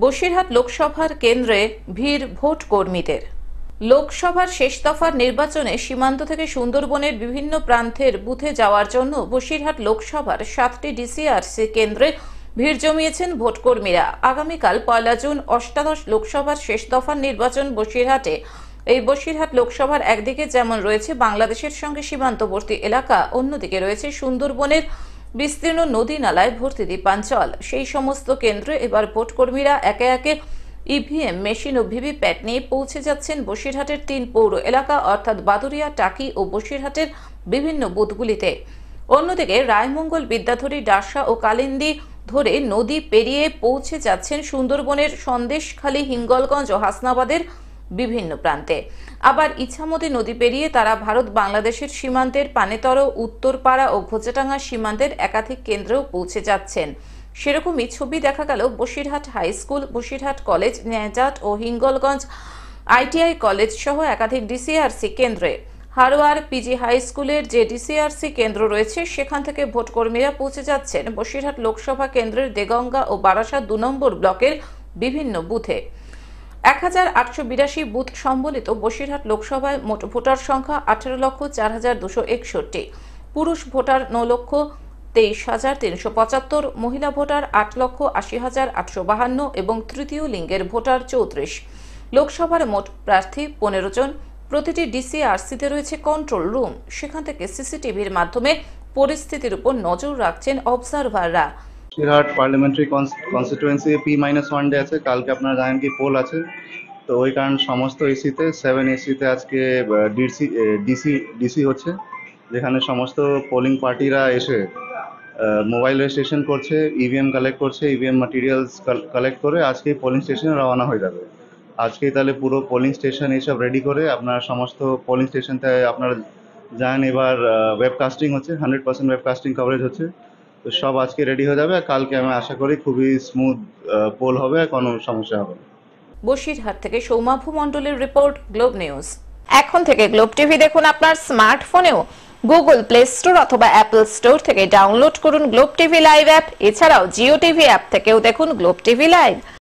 বসিরহাট লোকসভার কেন্দ্রে ভিড় ভোট কর্মীদের। লোকসভার শেষ দফার নির্বাচনে সীমান্ত থেকে সুন্দরবনের বিভিন্ন প্রান্তের বুথে যাওয়ার জন্য বসিরহাট লোকসভার 7টি ডিসিআরসি কেন্দ্রে ভিড় জমিয়েছেন ভোটকর্মীরা। আগামীকাল 1 জুন অষ্টাদশ লোকসভার শেষ দফার নির্বাচন বসিরহাটে। এই বসিরহাট লোকসভার একদিকে যেমন রয়েছে বাংলাদেশের সঙ্গে সীমান্তবর্তী এলাকা, অন্যদিকে রয়েছে সুন্দরবনের বিস্তীর্ণ নদী নালায় ভর্তি দ্বীপাঞ্চল। সেই সমস্ত কেন্দ্রে এবার ভোটকর্মীরা একে একে ইভিএম মেশিন ও ভিভিপ্যাট নিয়ে পৌঁছে যাচ্ছেন বসিরহাটের 3 পৌর এলাকা অর্থাৎ বাদুরিয়া, টাকি ও বসিরহাটের বিভিন্ন বুথগুলিতে। অন্যদিকে রায়মঙ্গল, বিদ্যাধরী, ডাসা ও কালিন্দী ধরে নদী পেরিয়ে পৌঁছে যাচ্ছেন সুন্দরবনের সন্দেশখালী, হিঙ্গলগঞ্জ ও হাসনাবাদের বিভিন্ন প্রান্তে। আবার ইছামতি নদী পেরিয়ে তারা ভারত বাংলাদেশের সীমান্তের পানেতর, উত্তরপাড়া ও ঘোচাডাঙ্গা সীমান্তের একাধিক কেন্দ্রেও পৌঁছে যাচ্ছেন। সেরকমই ছবি দেখা গেল Basirhat high school, Basirhat college, Nazat ও হিঙ্গলগঞ্জ আইটিআই কলেজ সহ একাধিক ডিসিআরসি কেন্দ্রে। হারোয়ার পিজি হাই স্কুলের যে ডিসিআরসি কেন্দ্র রয়েছে সেখান থেকে ভোটকর্মীরা পৌঁছে যাচ্ছেন বসিরহাট লোকসভা কেন্দ্রের দেগঙ্গা ও বারাসাত 2 নম্বর ব্লকের বিভিন্ন বুথে। 1882 বুথ সম্বলিত বসিরহাট লোকসভায় মোট ভোটার সংখ্যা 18,04,261, পুরুষ ভোটার 9,23,375, মহিলা ভোটার 8,80,852 এবং তৃতীয় লিঙ্গের ভোটার 34। লোকসভার মোট প্রার্থী 15 জন। প্রতিটি ডিসিআরসিতে রয়েছে কন্ট্রোল রুম, সেখান থেকে সিসিটিভির মাধ্যমে পরিস্থিতির উপর নজর রাখছেন অবজারভাররা। Basirhat parliamentary constituency P-1 day আছে, কালকে আপনারা জানেন কি পোল আছে, তো ওই কারণ সমস্ত এসিতে 7 এসিতে আজকে ডিসি হচ্ছে, যেখানে সমস্ত পোলিং পার্টিরা এসে মোবাইল রেজিস্ট্রেশন করছে, ইভিএম কালেক্ট করছে, ইভিএম ম্যাটেরিয়ালস কালেক্ট করে আজকে পোলিং স্টেশনে রওনা হয়ে যাবে। আজকেই তাহলে পুরো পোলিং স্টেশন এইসব রেডি করে আপনারা সমস্ত পোলিং স্টেশনতে আপনারা জানেন এবার ওয়েবকাস্টিং হচ্ছে, 100% ওয়েবকাস্টিং কভারেজ হচ্ছে, তো সব আজকে রেডি হয়ে যাবে। কালকে আমি আশা করি খুবই স্মুথ পোল হবে, কোনো সমস্যা হবে না। বসিরহাট থেকে সৌমাভু মণ্ডলের রিপোর্ট, গ্লোব নিউজ। এখন থেকে গ্লোব টিভি দেখুন আপনার স্মার্টফোনেও। গুগল প্লে স্টোর অথবা অ্যাপল স্টোর থেকে ডাউনলোড করুন গ্লোব টিভি লাইভ অ্যাপ। এছাড়াও জিও টিভি অ্যাপ থেকেও দেখুন গ্লোব টিভি লাইভ।